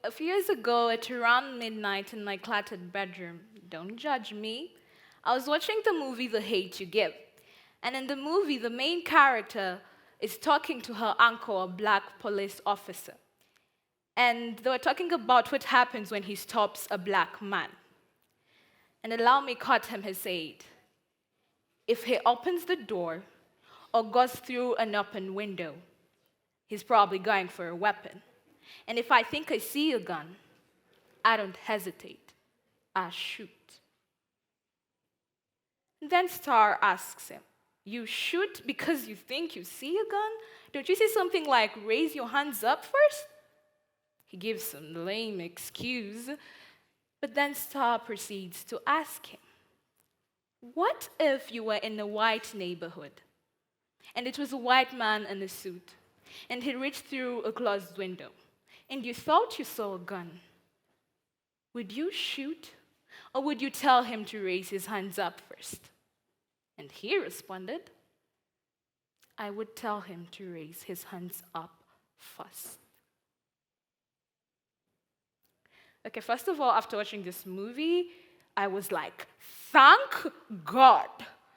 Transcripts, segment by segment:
a few years ago, at around midnight in my cluttered bedroom, don't judge me, I was watching the movie The Hate You Give. And in the movie, the main character is talking to her uncle, a black police officer. And they were talking about what happens when he stops a black man. And allow me caught him has said, if he opens the door or goes through an open window, he's probably going for a weapon. And if I think I see a gun, I don't hesitate. I shoot. And then Star asks him, you shoot because you think you see a gun? Don't you say something like, raise your hands up first? He gives some lame excuse, but then Star proceeds to ask him, what if you were in a white neighborhood, and it was a white man in a suit, and he reached through a closed window, and you thought you saw a gun? Would you shoot, or would you tell him to raise his hands up first? And he responded, I would tell him to raise his hands up first. Okay, first of all, after watching this movie, I was like, thank God.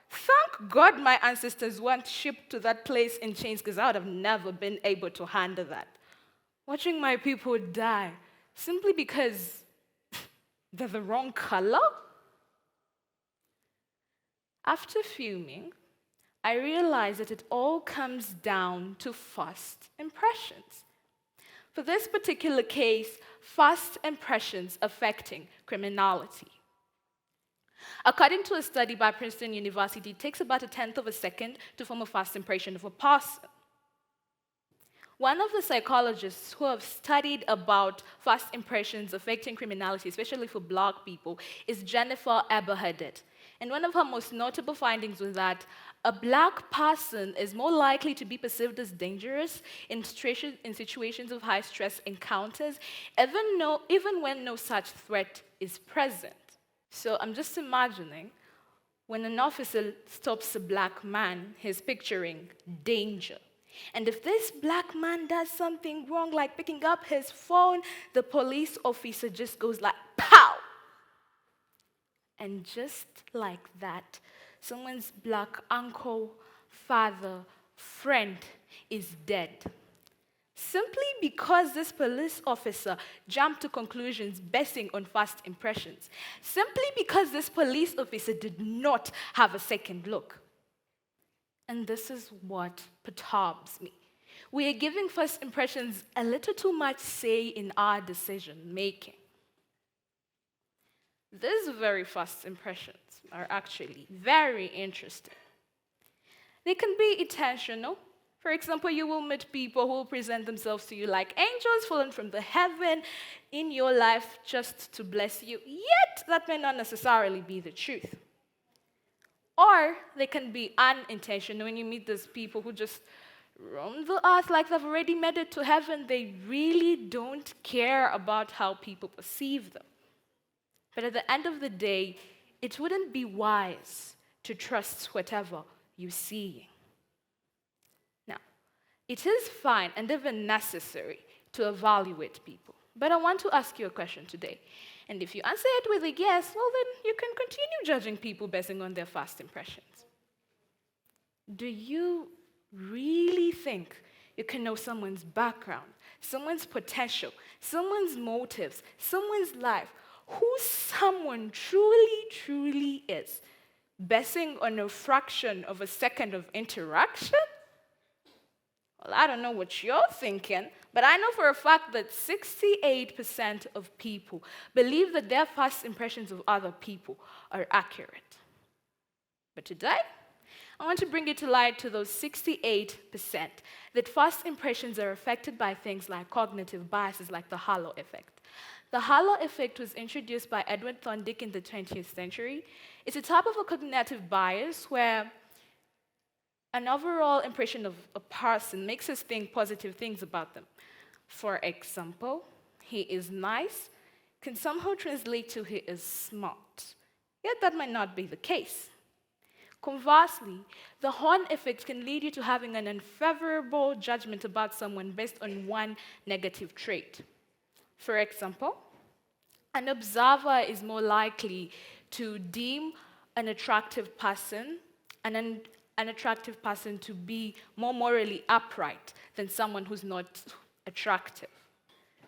Thank God my ancestors weren't shipped to that place in chains, because I would have never been able to handle that. Watching my people die simply because they're the wrong color? After fuming, I realized that it all comes down to first impressions. For this particular case, first impressions affecting criminality. According to a study by Princeton University, it takes about 1/10 of a second to form a first impression of a person. One of the psychologists who have studied about first impressions affecting criminality, especially for Black people, is Jennifer Eberhardt. And one of her most notable findings was that a Black person is more likely to be perceived as dangerous in situations of high-stress encounters, even when no such threat is present. So I'm just imagining when an officer stops a Black man, he's picturing danger. And if this Black man does something wrong, like picking up his phone, the police officer just goes like, pow! And just like that, someone's Black uncle, father, friend is dead. Simply because this police officer jumped to conclusions basing on first impressions. Simply because this police officer did not have a second look. And this is what perturbs me. We are giving first impressions a little too much say in our decision making. These very first impressions are actually very interesting. They can be intentional. For example, you will meet people who will present themselves to you like angels fallen from the heaven in your life just to bless you, yet that may not necessarily be the truth. Or they can be unintentional. When you meet those people who just roam the earth like they've already made it to heaven, they really don't care about how people perceive them. But at the end of the day, it wouldn't be wise to trust whatever you see. Now, it is fine and even necessary to evaluate people. But I want to ask you a question today. And if you answer it with a yes, well then you can continue judging people based on their first impressions. Do you really think you can know someone's background, someone's potential, someone's motives, someone's life, who someone truly, truly is, basing on a fraction of a second of interaction? Well, I don't know what you're thinking, but I know for a fact that 68% of people believe that their first impressions of other people are accurate. But today, I want to bring it to light to those 68% that first impressions are affected by things like cognitive biases, like the halo effect. The halo effect was introduced by Edward Thorndike in the 20th century. It's a type of a cognitive bias where an overall impression of a person makes us think positive things about them. For example, he is nice can somehow translate to he is smart. Yet that might not be the case. Conversely, the horn effect can lead you to having an unfavorable judgment about someone based on one negative trait. For example, an observer is more likely to deem an attractive person an attractive person to be more morally upright than someone who's not attractive.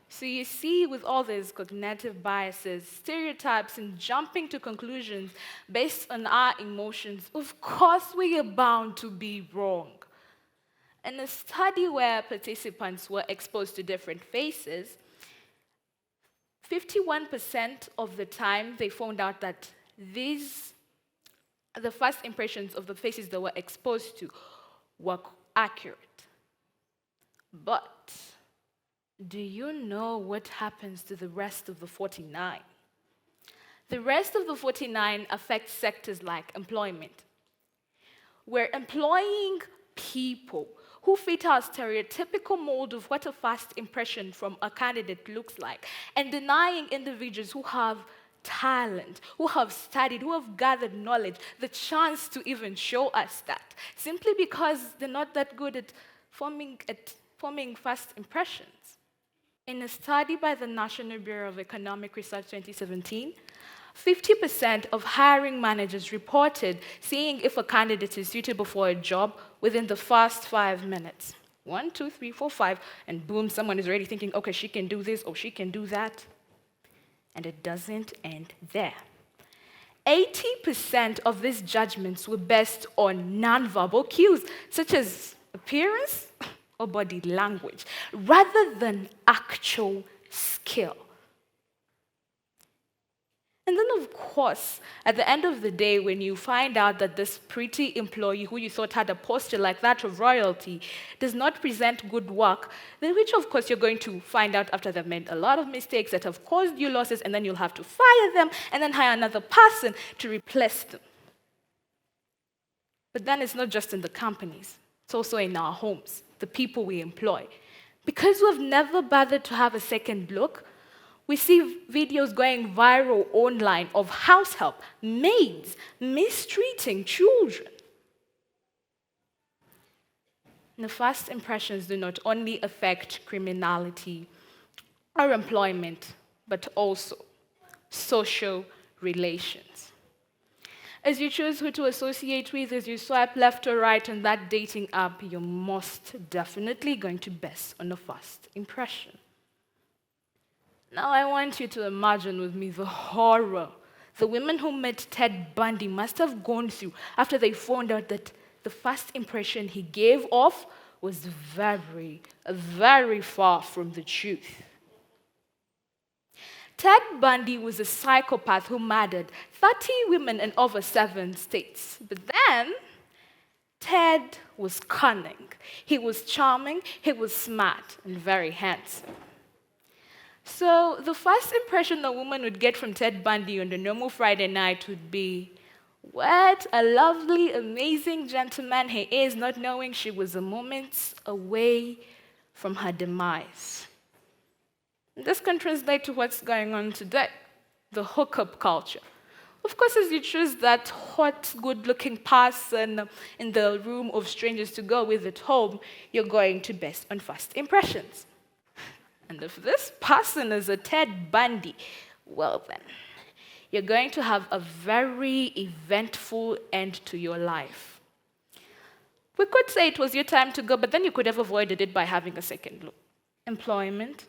So you see, with all these cognitive biases, stereotypes, and jumping to conclusions based on our emotions, of course we are bound to be wrong. In a study where participants were exposed to different faces, 51% of the time they found out that the first impressions of the faces they were exposed to were accurate. But do you know what happens to the rest of the 49? The rest of the 49 affects sectors like employment. We're employing people who fit our stereotypical mold of what a first impression from a candidate looks like, and denying individuals who have talent, who have studied, who have gathered knowledge, the chance to even show us that, simply because they're not that good at forming first impressions. In a study by the National Bureau of Economic Research 2017, 50% of hiring managers reported seeing if a candidate is suitable for a job within the first 5 minutes. 1, 2, 3, 4, 5, and boom, someone is already thinking, okay, she can do this or she can do that. And it doesn't end there. 80% of these judgments were based on nonverbal cues, such as appearance or body language, rather than actual skill. And then, of course, at the end of the day, when you find out that this pretty employee who you thought had a posture like that of royalty does not present good work, then which, of course, you're going to find out after they've made a lot of mistakes that have caused you losses, and then you'll have to fire them and then hire another person to replace them. But then it's not just in the companies. It's also in our homes, the people we employ. Because we've never bothered to have a second look, we see videos going viral online of house help, maids, mistreating children. And the first impressions do not only affect criminality or employment, but also social relations. As you choose who to associate with, as you swipe left or right on that dating app, you're most definitely going to base on a first impression. Now I want you to imagine with me the horror the women who met Ted Bundy must have gone through after they found out that the first impression he gave off was very, very far from the truth. Ted Bundy was a psychopath who murdered 30 women in over 7 states. But then, Ted was cunning. He was charming, he was smart, and very handsome. So the first impression a woman would get from Ted Bundy on a normal Friday night would be, what a lovely, amazing gentleman he is, not knowing she was a moment away from her demise. This can translate to what's going on today, the hookup culture. Of course, as you choose that hot, good-looking person in the room of strangers to go with at home, you're going to base on first impressions. And if this person is a Ted Bundy, well then, you're going to have a very eventful end to your life. We could say it was your time to go, but then you could have avoided it by having a second look. Employment,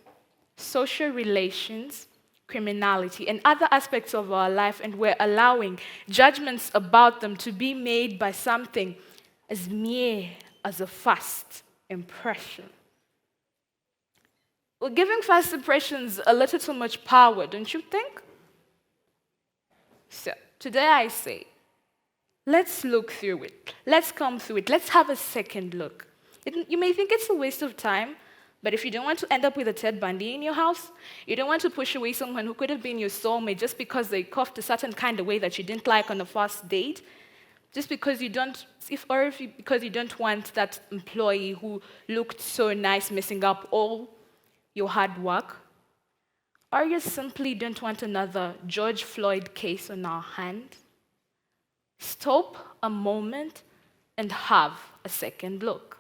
social relations, criminality, and other aspects of our life, and we're allowing judgments about them to be made by something as mere as a first impression. We're giving first impressions a little too much power, don't you think? So, today I say, let's look through it. Let's come through it. Let's have a second look. You may think it's a waste of time, but if you don't want to end up with a Ted Bundy in your house, you don't want to push away someone who could have been your soulmate just because they coughed a certain kind of way that you didn't like on the first date, just because you don't, because you don't want that employee who looked so nice messing up all your hard work, or you simply don't want another George Floyd case on our hands, stop a moment and have a second look.